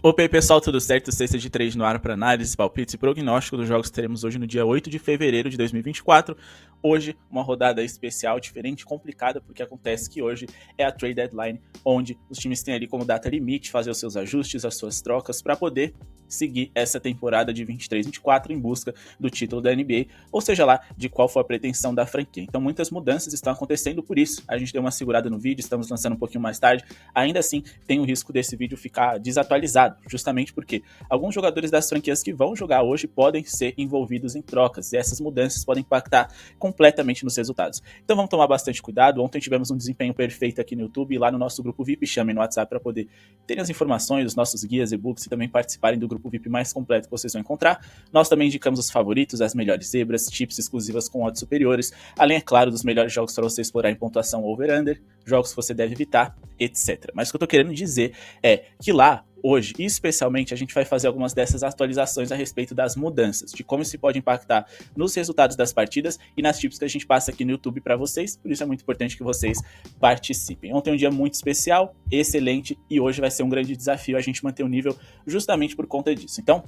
Opa aí pessoal, tudo certo? Sexta de 3 no ar para análise, palpites e prognóstico dos jogos que teremos hoje no dia 8 de fevereiro de 2024. Hoje, uma rodada especial, diferente, complicada, porque acontece que hoje é a trade deadline, onde os times têm ali como data limite fazer os seus ajustes, as suas trocas, para poder seguir essa temporada de 23-24 em busca do título da NBA, ou seja lá, de qual for a pretensão da franquia. Então muitas mudanças estão acontecendo, por isso a gente deu uma segurada no vídeo, estamos lançando um pouquinho mais tarde. Ainda assim, tem o risco desse vídeo ficar desatualizado, justamente porque alguns jogadores das franquias que vão jogar hoje podem ser envolvidos em trocas, e essas mudanças podem impactar completamente nos resultados. Então vamos tomar bastante cuidado. Ontem tivemos um desempenho perfeito aqui no YouTube, e lá no nosso grupo VIP, chamem no WhatsApp para poder terem as informações, os nossos guias, e-books e também participarem do grupo VIP mais completo que vocês vão encontrar. Nós também indicamos os favoritos, as melhores zebras, tips exclusivas com odds superiores, além, é claro, dos melhores jogos para você explorar em pontuação over-under, jogos que você deve evitar, etc. Mas o que eu tô querendo dizer é que lá, hoje, especialmente, a gente vai fazer algumas dessas atualizações a respeito das mudanças, de como isso pode impactar nos resultados das partidas e nas tips que a gente passa aqui no YouTube para vocês, por isso é muito importante que vocês participem. Ontem é um dia muito especial, excelente, e hoje vai ser um grande desafio a gente manter o nível justamente por conta disso. Então,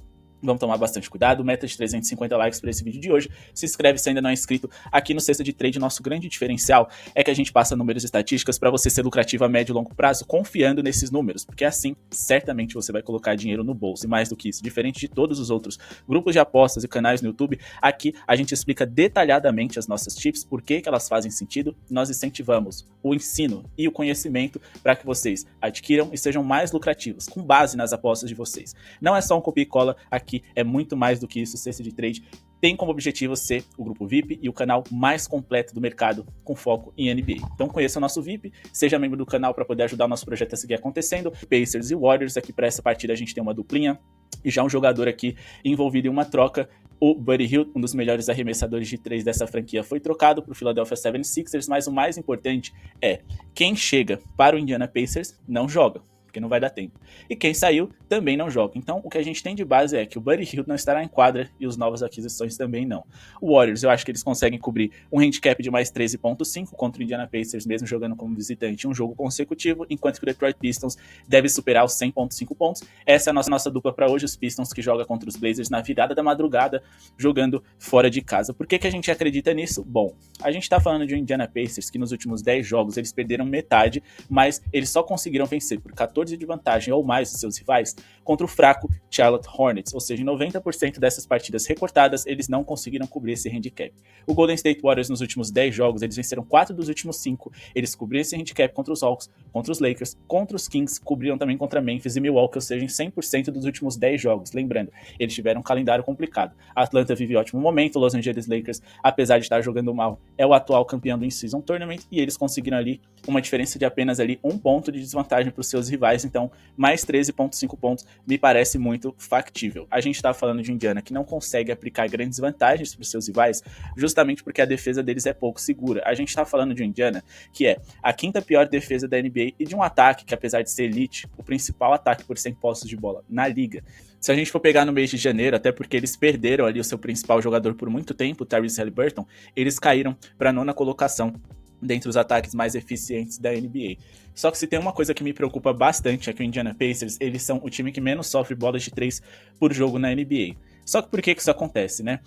vamos tomar bastante cuidado, meta de 350 likes para esse vídeo de hoje. Se inscreve se ainda não é inscrito. Aqui no Sexta de Trade, nosso grande diferencial é que a gente passa números e estatísticas para você ser lucrativo a médio e longo prazo, confiando nesses números, porque assim, certamente você vai colocar dinheiro no bolso. E mais do que isso, diferente de todos os outros grupos de apostas e canais no YouTube, aqui a gente explica detalhadamente as nossas tips, por que elas fazem sentido. Nós incentivamos o ensino e o conhecimento para que vocês adquiram e sejam mais lucrativos, com base nas apostas de vocês. Não é só um copia e cola, aqui é muito mais do que isso. Sexta de Trade tem como objetivo ser o grupo VIP e o canal mais completo do mercado com foco em NBA. Então conheça o nosso VIP, seja membro do canal para poder ajudar o nosso projeto a seguir acontecendo. Pacers e Warriors, aqui para essa partida a gente tem uma duplinha e já um jogador aqui envolvido em uma troca. O Buddy Hield, um dos melhores arremessadores de 3 dessa franquia, foi trocado para o Philadelphia 76ers, mas o mais importante é quem chega para o Indiana Pacers não joga, porque não vai dar tempo. E quem saiu também não joga. Então, o que a gente tem de base é que o Buddy Hield não estará em quadra e os novas aquisições também não. O Warriors, eu acho que eles conseguem cobrir um handicap de mais 13.5 contra o Indiana Pacers, mesmo jogando como visitante um jogo consecutivo, enquanto que o Detroit Pistons deve superar os 100.5 pontos. Essa é a nossa dupla para hoje, os Pistons que joga contra os Blazers na virada da madrugada, jogando fora de casa. Por que a gente acredita nisso? Bom, a gente tá falando de um Indiana Pacers que nos últimos 10 jogos eles perderam metade, mas eles só conseguiram vencer por 14 de vantagem ou mais dos seus rivais contra o fraco Charlotte Hornets, ou seja, em 90% dessas partidas recortadas, eles não conseguiram cobrir esse handicap. O Golden State Warriors nos últimos 10 jogos, eles venceram 4 dos últimos 5, eles cobriram esse handicap contra os Hawks, contra os Lakers, contra os Kings, cobriram também contra Memphis e Milwaukee, ou seja, em 100% dos últimos 10 jogos. Lembrando, eles tiveram um calendário complicado. A Atlanta vive ótimo momento, Los Angeles Lakers, apesar de estar jogando mal, é o atual campeão do In-Season Tournament, e eles conseguiram ali uma diferença de apenas ali 1 ponto de desvantagem para os seus rivais. Então, mais 13.5 pontos me parece muito factível. A gente está falando de Indiana que não consegue aplicar grandes vantagens para os seus rivais, justamente porque a defesa deles é pouco segura. A gente está falando de Indiana que é a 5ª pior defesa da NBA e de um ataque que, apesar de ser elite, o principal ataque por 100 posses de bola na liga. Se a gente for pegar no mês de janeiro, até porque eles perderam ali o seu principal jogador por muito tempo, o Tyrese Haliburton, eles caíram para a 9ª colocação dentre os ataques mais eficientes da NBA. Só que se tem uma coisa que me preocupa bastante é que o Indiana Pacers, eles são o time que menos sofre bolas de 3 por jogo na NBA. Só que por que isso acontece, né?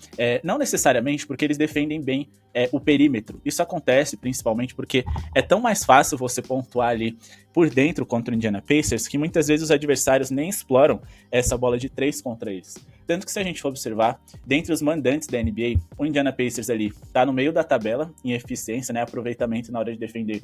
Não necessariamente porque eles defendem bem o perímetro. Isso acontece principalmente porque é tão mais fácil você pontuar ali por dentro contra o Indiana Pacers que muitas vezes os adversários nem exploram essa bola de 3 contra eles. Tanto que se a gente for observar, dentre os mandantes da NBA, o Indiana Pacers ali tá no meio da tabela em eficiência, né? Aproveitamento na hora de defender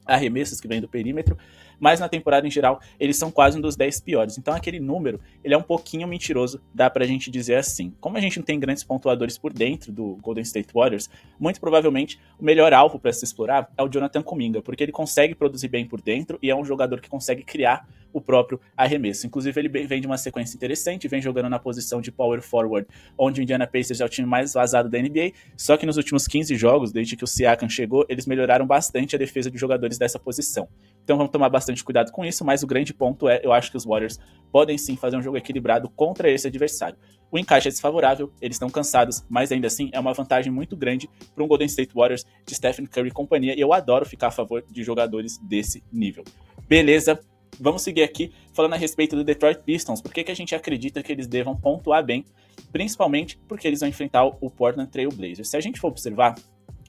arremessos que vem do perímetro, mas na temporada em geral eles são quase um dos 10 piores. Então aquele número, ele é um pouquinho mentiroso, dá pra gente dizer assim. Como a gente não tem grandes pontuadores por dentro do Golden State Warriors, muito provavelmente o melhor alvo para se explorar é o Jonathan Kuminga, porque ele consegue produzir bem por dentro e é um jogador que consegue criar o próprio arremesso. Inclusive ele vem de uma sequência interessante, vem jogando na posição de power forward, onde o Indiana Pacers é o time mais vazado da NBA, só que nos últimos 15 jogos, desde que o Siakam chegou, eles melhoraram bastante a defesa de jogadores dessa posição. Então vamos tomar bastante cuidado com isso, mas o grande ponto é, eu acho que os Warriors podem sim fazer um jogo equilibrado contra esse adversário. O encaixe é desfavorável, eles estão cansados, mas ainda assim é uma vantagem muito grande para um Golden State Warriors de Stephen Curry e companhia, e eu adoro ficar a favor de jogadores desse nível. Beleza? Vamos seguir aqui falando a respeito do Detroit Pistons. Por que a gente acredita que eles devam pontuar bem? Principalmente porque eles vão enfrentar o Portland Trail Blazers. Se a gente for observar,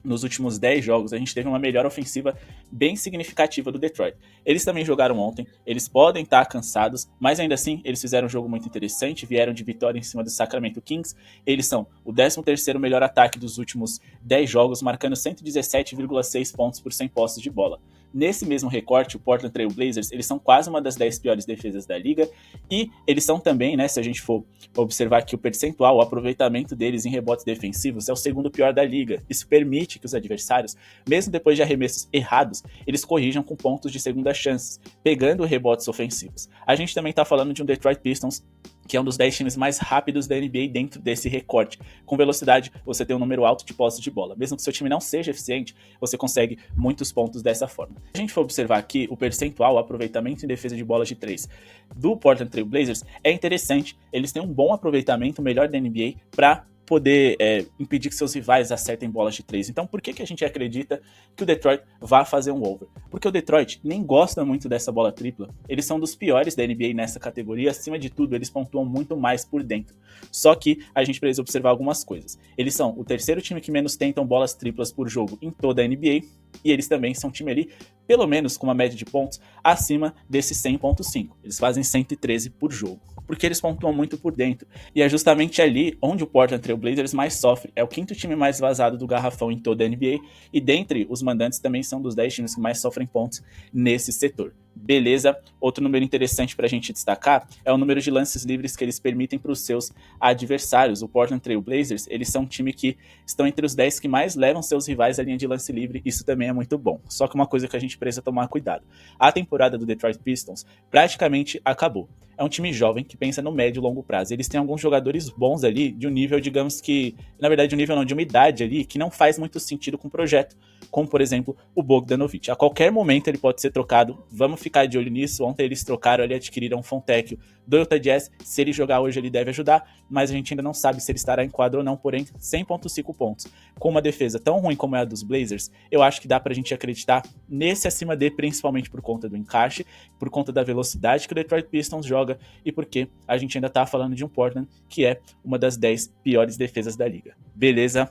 nos últimos 10 jogos, a gente teve uma melhora ofensiva bem significativa do Detroit. Eles também jogaram ontem, eles podem estar cansados, mas ainda assim, eles fizeram um jogo muito interessante, vieram de vitória em cima do Sacramento Kings. Eles são o 13º melhor ataque dos últimos 10 jogos, marcando 117,6 pontos por 100 posses de bola. Nesse mesmo recorte, o Portland Trail Blazers, eles são quase uma das 10 piores defesas da liga, e eles são também, né, se a gente for observar aqui o percentual, o aproveitamento deles em rebotes defensivos é o segundo pior da liga. Isso permite que os adversários, mesmo depois de arremessos errados, eles corrijam com pontos de segunda chances, pegando rebotes ofensivos. A gente também está falando de um Detroit Pistons que é um dos 10 times mais rápidos da NBA dentro desse recorte. Com velocidade, você tem um número alto de posse de bola. Mesmo que seu time não seja eficiente, você consegue muitos pontos dessa forma. Se a gente for observar aqui o percentual, o aproveitamento em defesa de bolas de 3 do Portland Trail Blazers, é interessante. Eles têm um bom aproveitamento, o melhor da NBA, para poder impedir que seus rivais acertem bolas de 3. Então, por que a gente acredita que o Detroit vai fazer um over? Porque o Detroit nem gosta muito dessa bola tripla. Eles são dos piores da NBA nessa categoria. Acima de tudo, eles pontuam muito mais por dentro. Só que a gente precisa observar algumas coisas. Eles são o terceiro time que menos tentam bolas triplas por jogo em toda a NBA. E eles também são um time ali, pelo menos com uma média de pontos, acima desse 100.5. Eles fazem 113 por jogo, porque eles pontuam muito por dentro. E é justamente ali onde o Portland Trail Blazers mais sofre. É o quinto time mais vazado do garrafão em toda a NBA. E dentre os mandantes também são dos 10 times que mais sofrem pontos nesse setor. Beleza? Outro número interessante para a gente destacar é o número de lances livres que eles permitem para os seus adversários. O Portland Trail Blazers, eles são um time que estão entre os 10 que mais levam seus rivais à linha de lance livre. Isso também é muito bom. Só que uma coisa que a gente precisa tomar cuidado. A temporada do Detroit Pistons praticamente acabou. É um time jovem que pensa no médio e longo prazo. Eles têm alguns jogadores bons ali, de um nível, digamos que... Na verdade, um nível não, de uma idade ali, que não faz muito sentido com o projeto. Como, por exemplo, o Bogdanovic. A qualquer momento ele pode ser trocado. Vamos ficar de olho nisso. Ontem eles trocaram ali, adquiriram o Fontecchio do Utah Jazz. Se ele jogar hoje, ele deve ajudar. Mas a gente ainda não sabe se ele estará em quadro ou não. Porém, 100.5 pontos. Com uma defesa tão ruim como é a dos Blazers, eu acho que dá pra gente acreditar nesse acima D, principalmente por conta do encaixe, por conta da velocidade que o Detroit Pistons joga e porque a gente ainda tá falando de um Portland que é uma das 10 piores defesas da liga. Beleza?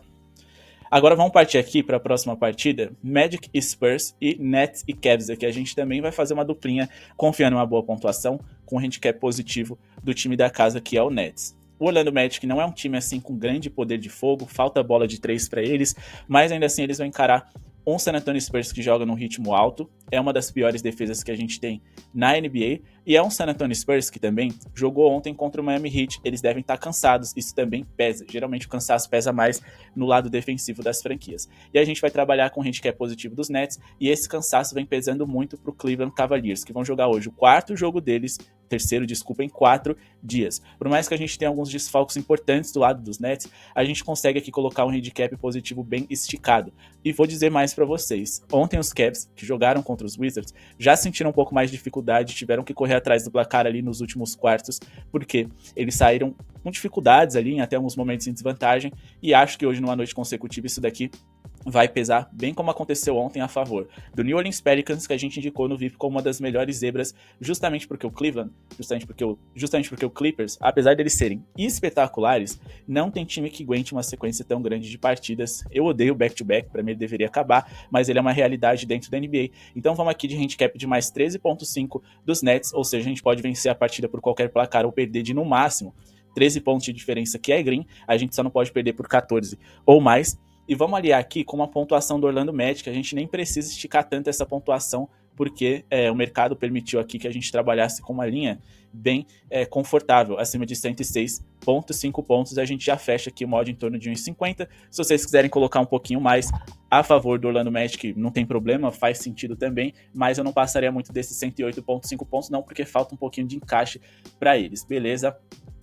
Agora vamos partir aqui para a próxima partida, Magic e Spurs e Nets e Cavs, aqui a gente também vai fazer uma duplinha confiando em uma boa pontuação com um handicap positivo do time da casa que é o Nets. O Orlando Magic não é um time assim com grande poder de fogo, falta bola de 3 para eles, mas ainda assim eles vão encarar um San Antonio Spurs que joga num ritmo alto, é uma das piores defesas que a gente tem na NBA, e é um San Antonio Spurs que também jogou ontem contra o Miami Heat, eles devem estar cansados, isso também pesa, geralmente o cansaço pesa mais no lado defensivo das franquias. E a gente vai trabalhar com o handicap positivo dos Nets, e esse cansaço vem pesando muito pro Cleveland Cavaliers, que vão jogar hoje o quarto jogo deles, terceiro, desculpa, em 4 dias. Por mais que a gente tenha alguns desfalques importantes do lado dos Nets, a gente consegue aqui colocar um handicap positivo bem esticado. E vou dizer mais para vocês. Ontem os Cavs, que jogaram contra os Wizards, já sentiram um pouco mais de dificuldade, tiveram que correr atrás do placar ali nos últimos quartos, porque eles saíram com dificuldades ali, em até alguns momentos em desvantagem, e acho que hoje, numa noite consecutiva, isso daqui vai pesar, bem como aconteceu ontem a favor do New Orleans Pelicans, que a gente indicou no VIP como uma das melhores zebras, justamente porque o Cleveland, justamente porque o Clippers, apesar deles serem espetaculares, não tem time que aguente uma sequência tão grande de partidas. Eu odeio o back-to-back, para mim ele deveria acabar, mas ele é uma realidade dentro da NBA. Então vamos aqui de handicap de mais 13.5 dos Nets, ou seja, a gente pode vencer a partida por qualquer placar ou perder de no máximo 13 pontos de diferença, que é green, a gente só não pode perder por 14 ou mais. E vamos aliar aqui com uma pontuação do Orlando Magic, a gente nem precisa esticar tanto essa pontuação, porque o mercado permitiu aqui que a gente trabalhasse com uma linha bem confortável, acima de 106.5 pontos, a gente já fecha aqui o mod em torno de 1,50. Se vocês quiserem colocar um pouquinho mais a favor do Orlando Magic, não tem problema, faz sentido também, mas eu não passaria muito desses 108.5 pontos não, porque falta um pouquinho de encaixe para eles, beleza?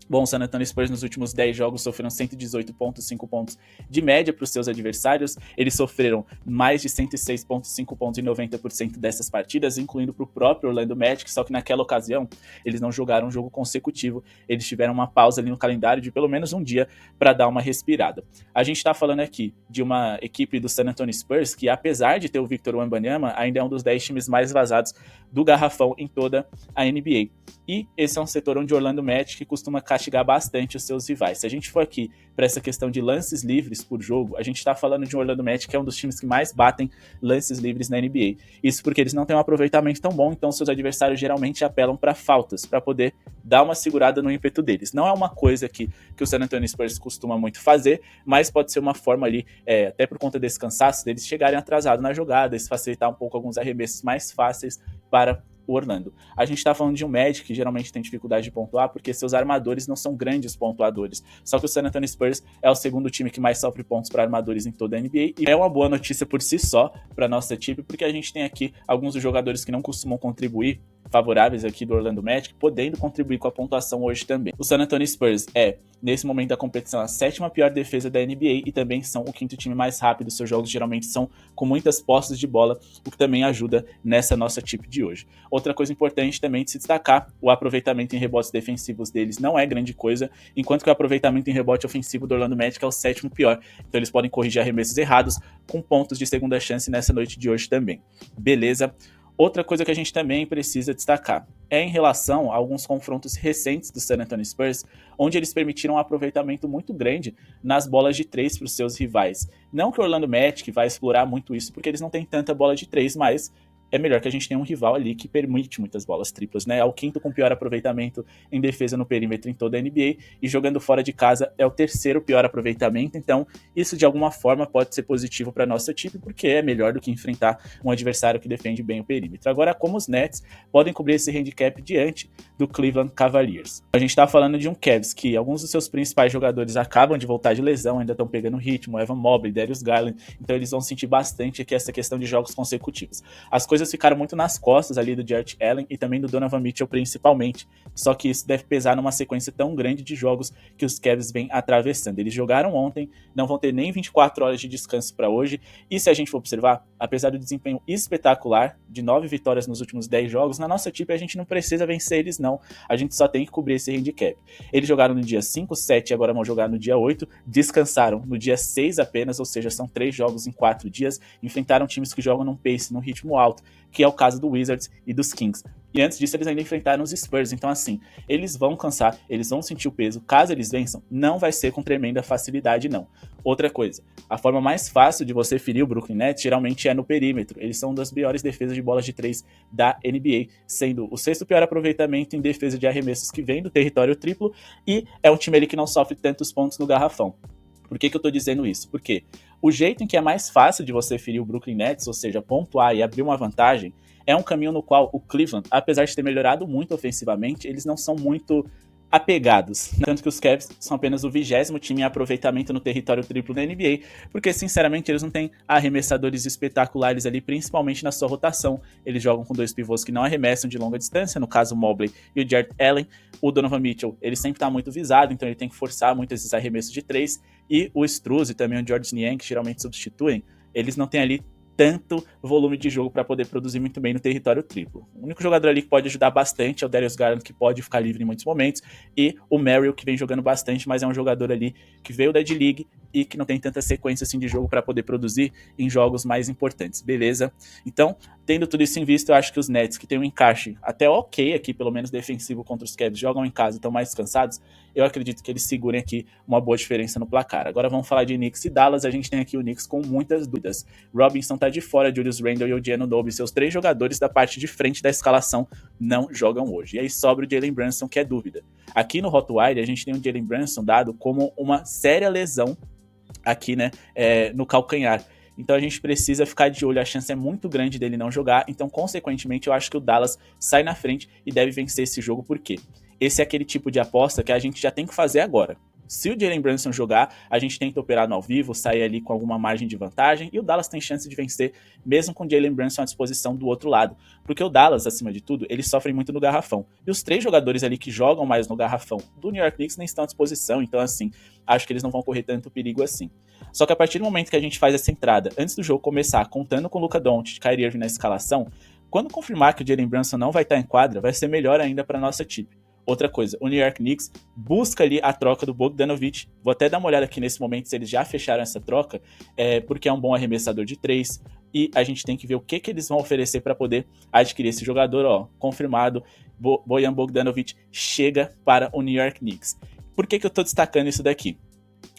Bom, o San Antonio Spurs nos últimos 10 jogos sofreram 118,5 pontos de média para os seus adversários. Eles sofreram mais de 106,5 pontos em 90% dessas partidas, incluindo para o próprio Orlando Magic, só que naquela ocasião eles não jogaram um jogo consecutivo. Eles tiveram uma pausa ali no calendário de pelo menos um dia para dar uma respirada. A gente está falando aqui de uma equipe do San Antonio Spurs que, apesar de ter o Victor Wembanyama, ainda é um dos 10 times mais vazados do garrafão em toda a NBA. E esse é um setor onde o Orlando Magic costuma castigar bastante os seus rivais. Se a gente for aqui para essa questão de lances livres por jogo, a gente está falando de um Orlando Magic que é um dos times que mais batem lances livres na NBA. Isso porque eles não têm um aproveitamento tão bom, então seus adversários geralmente apelam para faltas, para poder dar uma segurada no ímpeto deles. Não é uma coisa que o San Antonio Spurs costuma muito fazer, mas pode ser uma forma ali, até por conta desse cansaço, deles chegarem atrasados na jogada, isso facilitar um pouco alguns arremessos mais fáceis para o Orlando. A gente tá falando de um Magic que geralmente tem dificuldade de pontuar porque seus armadores não são grandes pontuadores. Só que o San Antonio Spurs é o segundo time que mais sofre pontos para armadores em toda a NBA e é uma boa notícia por si só para nossa equipe, porque a gente tem aqui alguns dos jogadores que não costumam contribuir, favoráveis aqui do Orlando Magic, podendo contribuir com a pontuação hoje também. O San Antonio Spurs é, nesse momento da competição, a 7ª pior defesa da NBA e também são o 5º time mais rápido. Seus jogos geralmente são com muitas posses de bola, o que também ajuda nessa nossa tip de hoje. Outra coisa importante também de se destacar, o aproveitamento em rebotes defensivos deles não é grande coisa, enquanto que o aproveitamento em rebote ofensivo do Orlando Magic é o 7º pior. Então eles podem corrigir arremessos errados com pontos de segunda chance nessa noite de hoje também. Beleza? Outra coisa que a gente também precisa destacar é em relação a alguns confrontos recentes do San Antonio Spurs, onde eles permitiram um aproveitamento muito grande nas bolas de 3 para os seus rivais. Não que o Orlando Magic vai explorar muito isso, porque eles não têm tanta bola de 3, mas é melhor que a gente tenha um rival ali que permite muitas bolas triplas, né? É o 5º com pior aproveitamento em defesa no perímetro em toda a NBA e jogando fora de casa é o 3º pior aproveitamento, então isso de alguma forma pode ser positivo para nossa equipe, porque é melhor do que enfrentar um adversário que defende bem o perímetro. Agora, como os Nets podem cobrir esse handicap diante do Cleveland Cavaliers? A gente está falando de um Cavs que alguns dos seus principais jogadores acabam de voltar de lesão, ainda estão pegando ritmo, Evan Mobley, Darius Garland, então eles vão sentir bastante aqui essa questão de jogos consecutivos. As coisas ficaram muito nas costas ali do Jarrett Allen e também do Donovan Mitchell principalmente, só que isso deve pesar numa sequência tão grande de jogos que os Cavs vêm atravessando. Eles jogaram ontem, não vão ter nem 24 horas de descanso para hoje, e se a gente for observar, apesar do desempenho espetacular de 9 vitórias nos últimos 10 jogos, na nossa equipe a gente não precisa vencer eles não, a gente só tem que cobrir esse handicap. Eles jogaram no dia 5, 7 e agora vão jogar no dia 8, descansaram no dia 6 apenas, ou seja, são 3 jogos em 4 dias, enfrentaram times que jogam num pace, num ritmo alto, que é o caso do Wizards e dos Kings. E antes disso eles ainda enfrentaram os Spurs, então assim, eles vão cansar, eles vão sentir o peso, caso eles vençam, não vai ser com tremenda facilidade não. Outra coisa, a forma mais fácil de você ferir o Brooklyn Nets geralmente é no perímetro, eles são uma das piores defesas de bolas de 3 da NBA, sendo o 6º pior aproveitamento em defesa de arremessos que vem do território triplo, e é um time ali que não sofre tantos pontos no garrafão. Por que eu tô dizendo isso? Porque o jeito em que é mais fácil de você ferir o Brooklyn Nets, ou seja, pontuar e abrir uma vantagem, é um caminho no qual o Cleveland, apesar de ter melhorado muito ofensivamente, eles não são muito apegados. Tanto que os Cavs são apenas o 20º time em aproveitamento no território triplo da NBA, porque sinceramente eles não têm arremessadores espetaculares ali, principalmente na sua rotação. Eles jogam com 2 pivôs que não arremessam de longa distância, no caso o Mobley e o Jarrett Allen. O Donovan Mitchell, ele sempre tá muito visado, então ele tem que forçar muito esses arremessos de 3. E o Struz e também o Georges Niang, que geralmente substituem, eles não têm ali tanto volume de jogo para poder produzir muito bem no território triplo. O único jogador ali que pode ajudar bastante é o Darius Garland, que pode ficar livre em muitos momentos, e o Merrill, que vem jogando bastante, mas é um jogador ali que veio da D-League e que não tem tanta sequência assim de jogo para poder produzir em jogos mais importantes, beleza? Então, tendo tudo isso em vista, eu acho que os Nets, que tem um encaixe até ok aqui, pelo menos defensivo contra os Cavs, jogam em casa e estão mais cansados, eu acredito que eles segurem aqui uma boa diferença no placar. Agora vamos falar de Knicks e Dallas, a gente tem aqui o Knicks com muitas dúvidas. Robinson tá de fora, Julius Randle e o Giannunobi, seus 3 jogadores da parte de frente da escalação, não jogam hoje. E aí sobra o Jalen Brunson, que é dúvida. Aqui no Hotwire, a gente tem o Jalen Brunson dado como uma séria lesão aqui, né, no calcanhar. Então a gente precisa ficar de olho, a chance é muito grande dele não jogar, então consequentemente eu acho que o Dallas sai na frente e deve vencer esse jogo, por quê? Esse é aquele tipo de aposta que a gente já tem que fazer agora. Se o Jalen Brunson jogar, a gente tenta operar no ao vivo, sair ali com alguma margem de vantagem, e o Dallas tem chance de vencer, mesmo com o Jalen Brunson à disposição do outro lado. Porque o Dallas, acima de tudo, eles sofrem muito no garrafão. E os 3 jogadores ali que jogam mais no garrafão do New York Knicks nem estão à disposição, então assim, acho que eles não vão correr tanto perigo assim. Só que a partir do momento que a gente faz essa entrada, antes do jogo começar, contando com o Luka Doncic e Kyrie Irving na escalação, quando confirmar que o Jalen Brunson não vai estar em quadra, vai ser melhor ainda para nossa equipe. Outra coisa, o New York Knicks busca ali a troca do Bogdanovic. Vou até dar uma olhada aqui nesse momento se eles já fecharam essa troca, porque é um bom arremessador de 3. E a gente tem que ver o que eles vão oferecer para poder adquirir esse jogador. Ó, confirmado, Bojan Bogdanovic chega para o New York Knicks. Por que eu estou destacando isso daqui?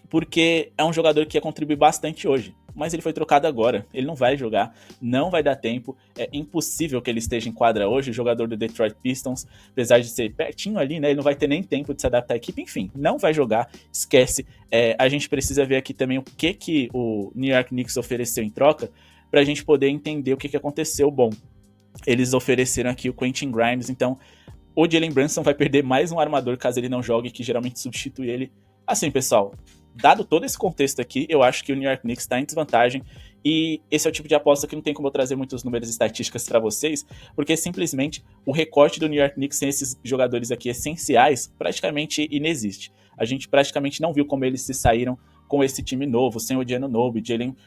Porque é um jogador que ia contribuir bastante hoje, mas ele foi trocado agora, ele não vai jogar, não vai dar tempo, é impossível que ele esteja em quadra hoje, jogador do Detroit Pistons, apesar de ser pertinho ali, né, ele não vai ter nem tempo de se adaptar à equipe, enfim, não vai jogar, esquece. A gente precisa ver aqui também o que o New York Knicks ofereceu em troca, pra gente poder entender o que aconteceu. Bom, eles ofereceram aqui o Quentin Grimes, então o Jalen Brunson vai perder mais um armador caso ele não jogue, que geralmente substitui ele. Assim, pessoal, dado todo esse contexto aqui, eu acho que o New York Knicks está em desvantagem, e esse é o tipo de aposta que não tem como eu trazer muitos números e estatísticas para vocês, porque simplesmente o recorte do New York Knicks sem esses jogadores aqui essenciais praticamente inexiste. A gente praticamente não viu como eles se saíram com esse time novo, sem o Giannonobi,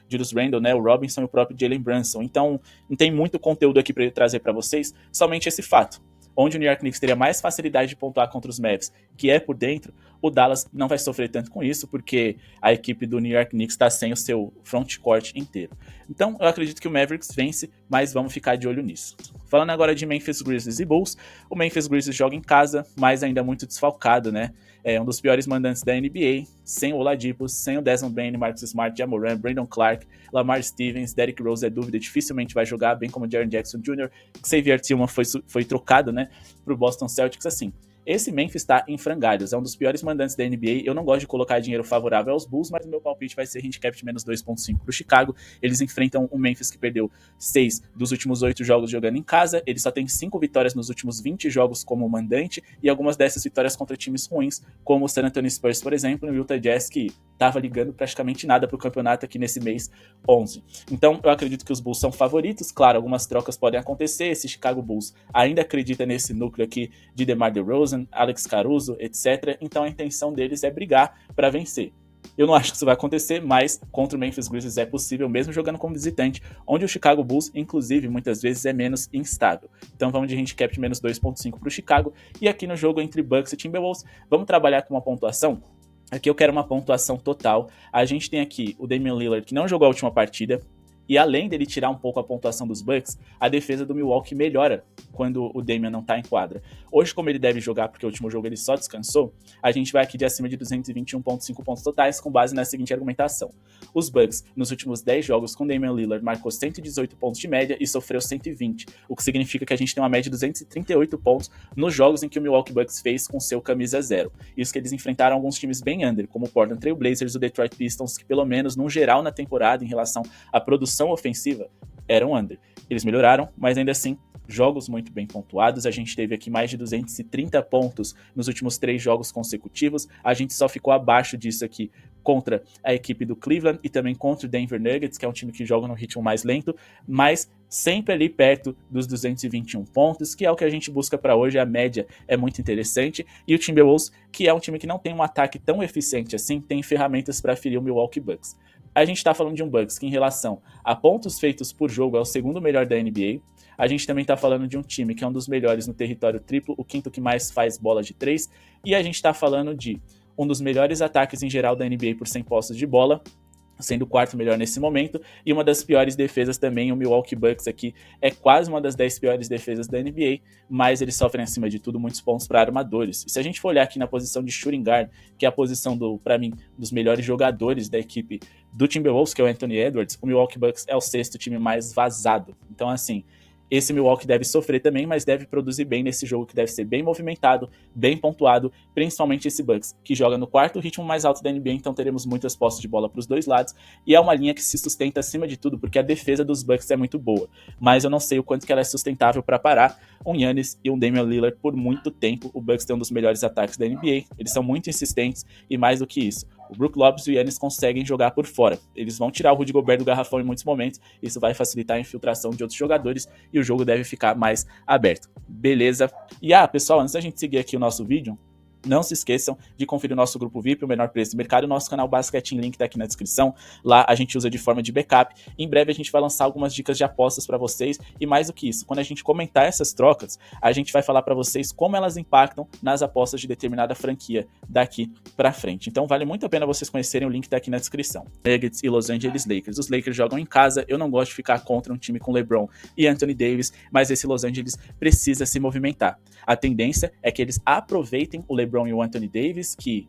Julius Randle, né, o Robinson e o próprio Jalen Brunson. Então, não tem muito conteúdo aqui para eu trazer para vocês, somente esse fato. Onde o New York Knicks teria mais facilidade de pontuar contra os Mavs, que é por dentro, o Dallas não vai sofrer tanto com isso, porque a equipe do New York Knicks está sem o seu frontcourt inteiro. Então, eu acredito que o Mavericks vence, mas vamos ficar de olho nisso. Falando agora de Memphis Grizzlies e Bulls, o Memphis Grizzlies joga em casa, mas ainda muito desfalcado, né? É um dos piores mandantes da NBA, sem o Oladipo, sem o Desmond Bane, Marcus Smart, Ja Morant, Brandon Clark, Lamar Stevens, Derrick Rose é dúvida, dificilmente vai jogar, bem como Jaren Jackson Jr., Xavier Tillman foi trocado, né, pro Boston Celtics, assim. Esse Memphis está em frangalhos, é um dos piores mandantes da NBA. Eu não gosto de colocar dinheiro favorável aos Bulls, mas o meu palpite vai ser handicap de menos 2.5 para o Chicago. Eles enfrentam um Memphis que perdeu 6 dos últimos 8 jogos jogando em casa. Ele só tem 5 vitórias nos últimos 20 jogos como mandante, e algumas dessas vitórias contra times ruins, como o San Antonio Spurs, por exemplo, e o Utah Jazz, que estava ligando praticamente nada para o campeonato aqui nesse mês 11. Então, eu acredito que os Bulls são favoritos. Claro, algumas trocas podem acontecer. Esse Chicago Bulls ainda acredita nesse núcleo aqui de DeMar DeRozan, Alex Caruso, etc. Então a intenção deles é brigar para vencer. Eu não acho que isso vai acontecer, mas contra o Memphis Grizzlies é possível, mesmo jogando como visitante, onde o Chicago Bulls, inclusive, muitas vezes é menos instável. Então vamos de handicap de menos 2.5 para o Chicago. E aqui no jogo entre Bucks e Timberwolves, vamos trabalhar com uma pontuação. Aqui eu quero uma pontuação total. A gente tem aqui o Damian Lillard, que não jogou a última partida, e além dele tirar um pouco a pontuação dos Bucks, a defesa do Milwaukee melhora quando o Damian não tá em quadra. Hoje, como ele deve jogar, porque o último jogo ele só descansou, a gente vai aqui de acima de 221.5 pontos totais, com base na seguinte argumentação. Os Bucks, nos últimos 10 jogos com Damian Lillard, marcou 118 pontos de média e sofreu 120, o que significa que a gente tem uma média de 238 pontos nos jogos em que o Milwaukee Bucks fez com seu camisa 0. Isso que eles enfrentaram alguns times bem under, como o Portland Trail Blazers e o Detroit Pistons, que pelo menos, no geral, na temporada, em relação à produção ofensiva, eram under. Eles melhoraram, mas ainda assim, jogos muito bem pontuados. A gente teve aqui mais de 230 pontos nos últimos 3 jogos consecutivos. A gente só ficou abaixo disso aqui contra a equipe do Cleveland e também contra o Denver Nuggets, que é um time que joga no ritmo mais lento, mas sempre ali perto dos 221 pontos, que é o que a gente busca para hoje. A média é muito interessante. E o Timberwolves, que é um time que não tem um ataque tão eficiente assim, tem ferramentas para ferir o Milwaukee Bucks. A gente está falando de um Bucks que, em relação a pontos feitos por jogo, é o segundo melhor da NBA. A gente também está falando de um time que é um dos melhores no território triplo, o quinto que mais faz bola de 3. E a gente está falando de um dos melhores ataques em geral da NBA por 100 posses de bola, sendo o quarto melhor nesse momento, e uma das piores defesas também. O Milwaukee Bucks aqui é quase uma das 10 piores defesas da NBA, mas eles sofrem, acima de tudo, muitos pontos para armadores. E se a gente for olhar aqui na posição de shooting guard, que é a posição, para mim, dos melhores jogadores da equipe do Timberwolves, que é o Anthony Edwards, o Milwaukee Bucks é o 6º time mais vazado. Então, assim, esse Milwaukee deve sofrer também, mas deve produzir bem nesse jogo que deve ser bem movimentado, bem pontuado, principalmente esse Bucks, que joga no quarto ritmo mais alto da NBA, então teremos muitas posses de bola para os dois lados, e é uma linha que se sustenta acima de tudo, porque a defesa dos Bucks é muito boa, mas eu não sei o quanto que ela é sustentável para parar um Giannis e um Damian Lillard por muito tempo. O Bucks tem um dos melhores ataques da NBA, eles são muito insistentes, e mais do que isso, o Brook Lopes e o Giannis conseguem jogar por fora. Eles vão tirar o Rudy Gobert do garrafão em muitos momentos, isso vai facilitar a infiltração de outros jogadores e o jogo deve ficar mais aberto. Beleza? E pessoal, antes da gente seguir aqui o nosso vídeo, não se esqueçam de conferir o nosso grupo VIP, o menor preço do mercado, o nosso canal Basquete em Link tá aqui na descrição. Lá a gente usa de forma de backup. Em breve a gente vai lançar algumas dicas de apostas para vocês e mais do que isso, quando a gente comentar essas trocas, a gente vai falar para vocês como elas impactam nas apostas de determinada franquia daqui para frente. Então vale muito a pena vocês conhecerem, o link tá aqui na descrição. Nuggets e Los Angeles Lakers. Os Lakers jogam em casa, eu não gosto de ficar contra um time com LeBron e Anthony Davis, mas esse Los Angeles precisa se movimentar. A tendência é que eles aproveitem o LeBron e o Anthony Davis, que,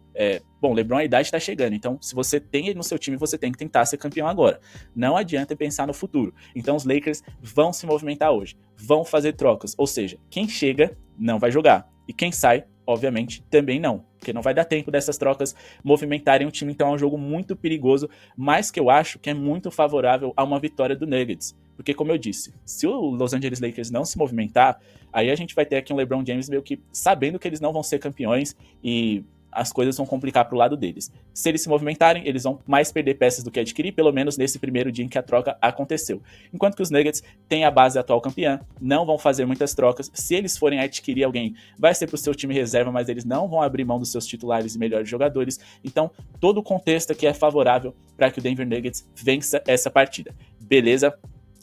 bom, LeBron a idade está chegando, então se você tem ele no seu time, você tem que tentar ser campeão agora. Não adianta pensar no futuro. Então os Lakers vão se movimentar hoje, vão fazer trocas, ou seja, quem chega não vai jogar, e quem sai, obviamente, também não, porque não vai dar tempo dessas trocas movimentarem o time, então é um jogo muito perigoso, mas que eu acho que é muito favorável a uma vitória do Nuggets. Porque, como eu disse, se o Los Angeles Lakers não se movimentar, aí a gente vai ter aqui um LeBron James meio que sabendo que eles não vão ser campeões e as coisas vão complicar pro lado deles. Se eles se movimentarem, eles vão mais perder peças do que adquirir, pelo menos nesse primeiro dia em que a troca aconteceu. Enquanto que os Nuggets têm a base atual campeã, não vão fazer muitas trocas. Se eles forem adquirir alguém, vai ser pro seu time reserva, mas eles não vão abrir mão dos seus titulares e melhores jogadores. Então, todo o contexto aqui é favorável para que o Denver Nuggets vença essa partida. Beleza?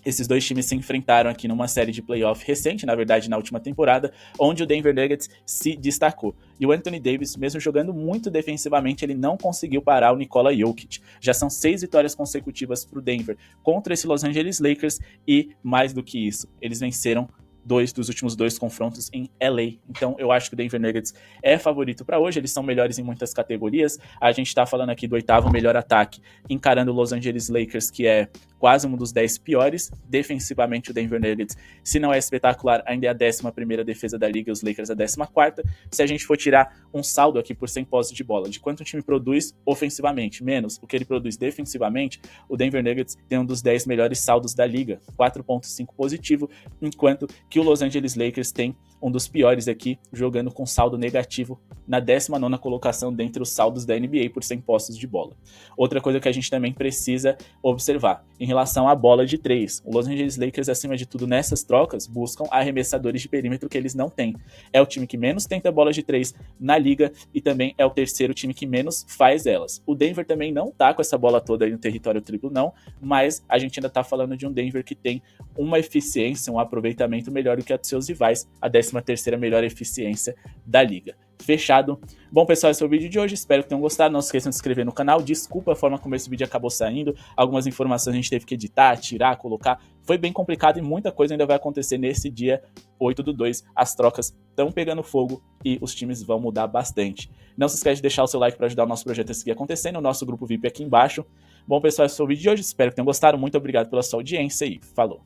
Esses dois times se enfrentaram aqui numa série de playoff recente, na verdade na última temporada, onde o Denver Nuggets se destacou. E o Anthony Davis, mesmo jogando muito defensivamente, ele não conseguiu parar o Nikola Jokic. Já são 6 vitórias consecutivas para o Denver contra esse Los Angeles Lakers e, mais do que isso, eles venceram 2 dos últimos 2 confrontos em LA. Então eu acho que o Denver Nuggets é favorito para hoje, eles são melhores em muitas categorias. A gente tá falando aqui do 8º melhor ataque, encarando o Los Angeles Lakers, que é quase um dos 10 piores. Defensivamente o Denver Nuggets, se não é espetacular, ainda é a 11ª defesa da liga, os Lakers a 14ª. Se a gente for tirar um saldo aqui por 100 posses de bola, de quanto o time produz ofensivamente, menos o que ele produz defensivamente, o Denver Nuggets tem um dos 10 melhores saldos da liga, 4.5 positivo, enquanto que o Los Angeles Lakers tem um dos piores aqui, jogando com saldo negativo na 19ª colocação dentre os saldos da NBA por 100 posses de bola. Outra coisa que a gente também precisa observar, em relação à bola de 3, o Los Angeles Lakers, acima de tudo, nessas trocas, buscam arremessadores de perímetro que eles não têm. É o time que menos tenta bola de 3 na liga e também é o terceiro time que menos faz elas. O Denver também não tá com essa bola toda aí no território triplo, não, mas a gente ainda tá falando de um Denver que tem uma eficiência, um aproveitamento melhor do que a dos seus rivais, a 13ª melhor eficiência da liga. Fechado? Bom, pessoal, esse é o vídeo de hoje, espero que tenham gostado, não se esqueçam de se inscrever no canal, desculpa a forma como esse vídeo acabou saindo, algumas informações a gente teve que editar, tirar, colocar, foi bem complicado e muita coisa ainda vai acontecer nesse dia 8/2, as trocas estão pegando fogo e os times vão mudar bastante. Não se esquece de deixar o seu like para ajudar o nosso projeto a seguir acontecendo, o nosso grupo VIP aqui embaixo. Bom, pessoal, esse foi o vídeo de hoje, espero que tenham gostado, muito obrigado pela sua audiência e falou!